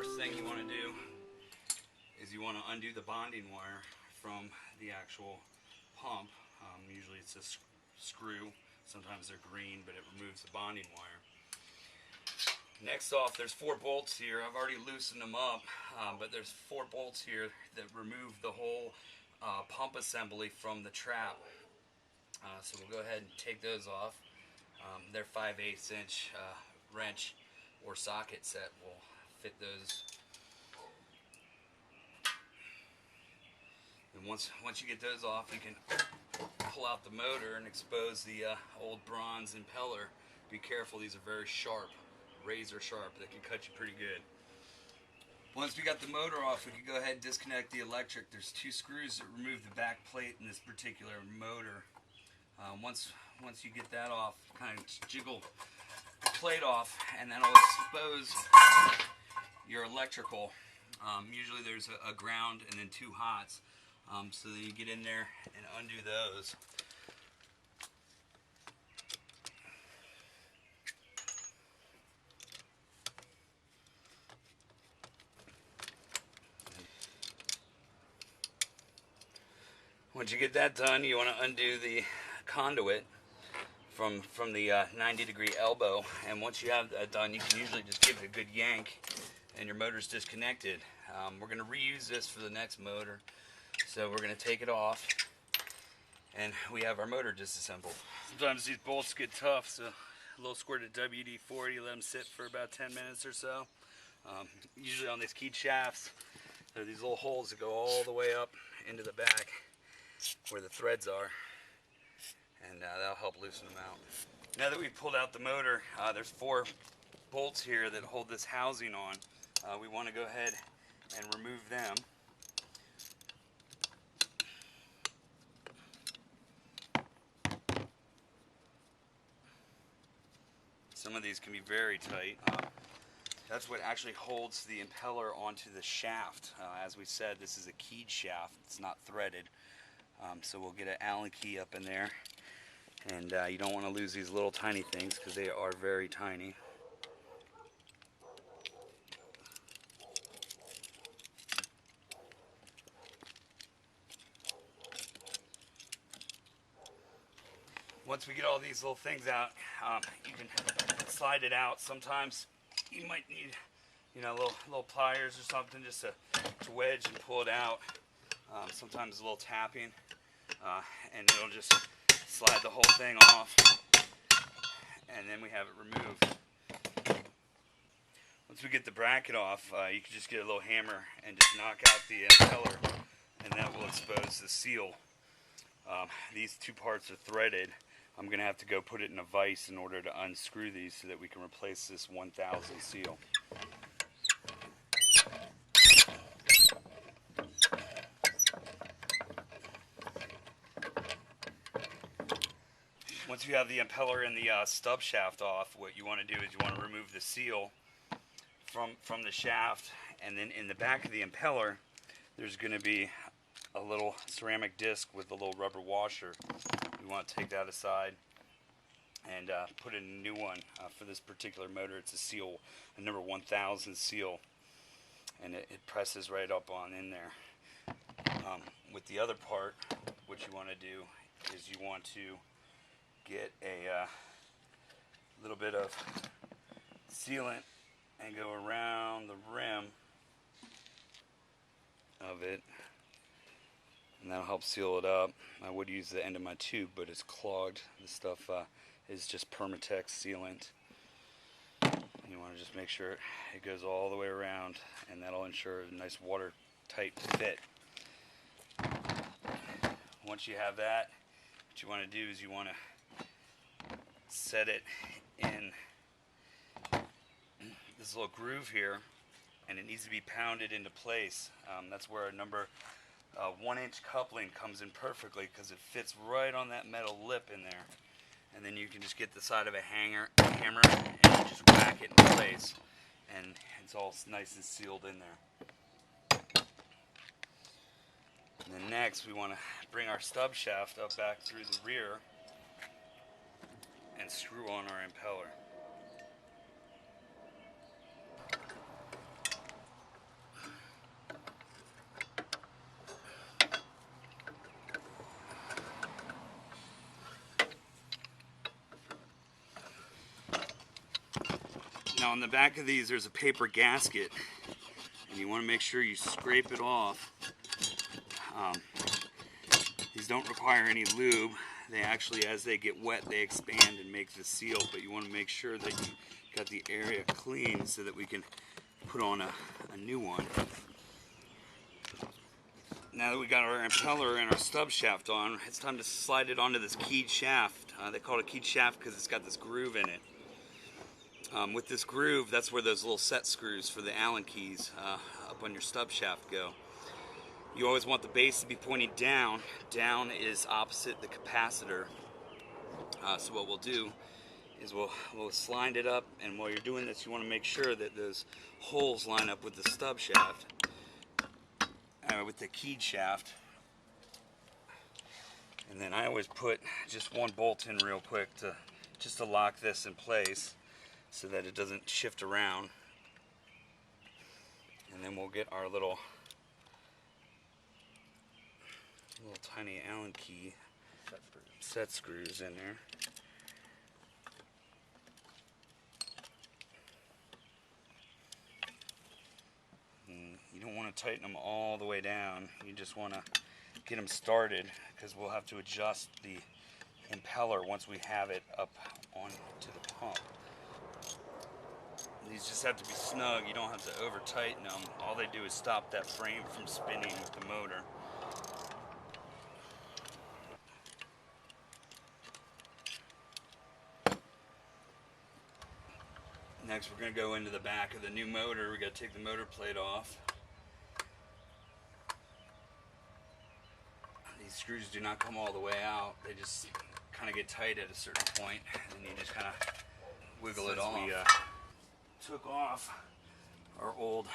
first thing you want to do is you want to undo the bonding wire from the actual pump. Usually it's a screw. Sometimes they're green, but it removes the bonding wire. Next off, there's 4 bolts here. I've already loosened them up, but there's 4 bolts here that remove the whole pump assembly from the trap. So we'll go ahead and take those off. They're 5/8 inch wrench or socket set will fit those. And once you get those off, you can pull out the motor and expose the old bronze impeller. Be careful, these are very sharp, razor sharp. They can cut you pretty good. Once we got the motor off, we can go ahead and disconnect the electric. There's 2 screws that remove the back plate in this particular motor. Once you get that off, kind of jiggle the plate off, and that'll expose your electrical. Usually there's a ground and then 2 hots. So then you get in there and undo those. Once you get that done, you want to undo the conduit from the 90-degree elbow, and once you have that done, you can usually just give it a good yank and your motor's disconnected. We're going to reuse this for the next motor, so we're going to take it off and we have our motor disassembled. Sometimes these bolts get tough, so a little squirt of WD-40, let them sit for about 10 minutes or so. Usually on these keyed shafts, there are these little holes that go all the way up into the back where the threads are, and that'll help loosen them out. Now that we've pulled out the motor, there's 4 bolts here that hold this housing on. We want to go ahead and remove them. Some of these can be very tight. That's what actually holds the impeller onto the shaft. As we said, this is a keyed shaft. It's not threaded. So we'll get an Allen key up in there. And you don't want to lose these little tiny things because they are very tiny. Once we get all these little things out, you can slide it out. Sometimes you might need, little pliers or something just to wedge and pull it out. Sometimes a little tapping, and it'll just slide the whole thing off, and then we have it removed. Once we get the bracket off, you can just get a little hammer and just knock out the impeller, and that will expose the seal. These 2 parts are threaded. I'm going to have to go put it in a vise in order to unscrew these so that we can replace this 1000 seal. Once you have the impeller and the stub shaft off, what you want to do is you want to remove the seal from the shaft, and then in the back of the impeller there's going to be a little ceramic disc with a little rubber washer. We want to take that aside and put in a new one. For this particular motor, it's a seal, a number 1000 seal, and it presses right up on in there. With the other part, what you want to do is you want to get a little bit of sealant and go around the rim of it, and that'll help seal it up. I would use the end of my tube, but it's clogged. This stuff is just Permatex sealant. You want to just make sure it goes all the way around, and that'll ensure a nice watertight fit. Once you have that, what you want to do is you want to set it in this little groove here, and it needs to be pounded into place. That's where a number 1-inch coupling comes in perfectly, because it fits right on that metal lip in there. And then you can just get the side of a hammer and just whack it in place, and it's all nice and sealed in there. And then next we want to bring our stub shaft up back through the rear and screw on our impeller. Now on the back of these there's a paper gasket, and you want to make sure you scrape it off. These don't require any lube. They actually, as they get wet, they expand and make the seal, but you want to make sure that you got the area clean so that we can put on a new one. Now that we got our impeller and our stub shaft on, it's time to slide it onto this keyed shaft. They call it a keyed shaft because it's got this groove in it. With this groove, that's where those little set screws for the Allen keys up on your stub shaft go. You always want the base to be pointing down. Down is opposite the capacitor. So what we'll do is we'll slide it up, and while you're doing this, you want to make sure that those holes line up with the stub shaft, with the keyed shaft. And then I always put just one bolt in real quick just to lock this in place so that it doesn't shift around. And then we'll get our little tiny Allen key set screws in there. And you don't want to tighten them all the way down. You just want to get them started, because we'll have to adjust the impeller once we have it up onto the pump. These just have to be snug. You don't have to over tighten them. All they do is stop that frame from spinning with the motor. Next, we're going to go into the back of the new motor. We got to take the motor plate off. These screws do not come all the way out. They just kind of get tight at a certain point, and you just kind of wiggle it off. We took off our old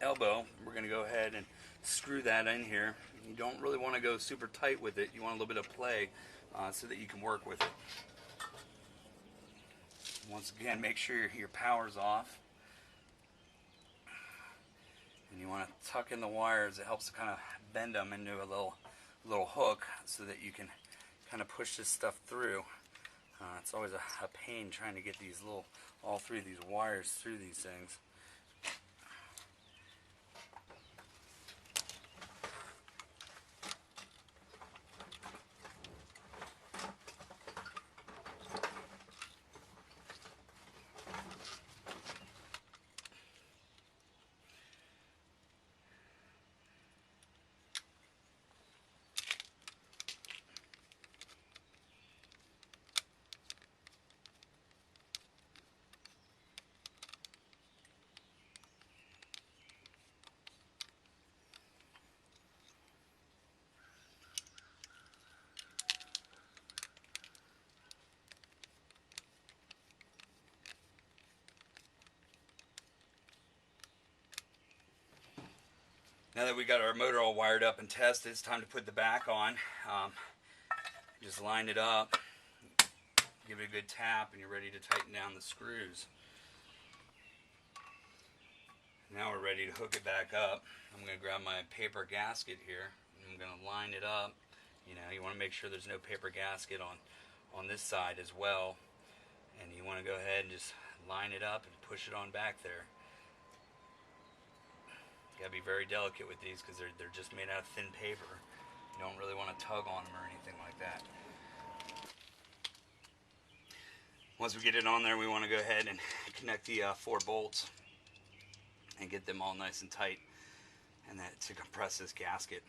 elbow. We're going to go ahead and screw that in here. You don't really want to go super tight with it. You want a little bit of play so that you can work with it. Once again, make sure your power's off. And you want to tuck in the wires. It helps to kind of bend them into a little hook so that you can kind of push this stuff through. It's always a pain trying to get these all three of these wires through these things. Now that we got our motor all wired up and tested, it's time to put the back on. Just line it up, give it a good tap, and you're ready to tighten down the screws. Now we're ready to hook it back up. I'm going to grab my paper gasket here, and I'm going to line it up. You know, you want to make sure there's no paper gasket on this side as well. And you want to go ahead and just line it up and push it on back there. You gotta be very delicate with these because they're just made out of thin paper. You don't really want to tug on them or anything like that. Once we get it on there, we want to go ahead and connect the 4 bolts and get them all nice and tight, and that to compress this gasket.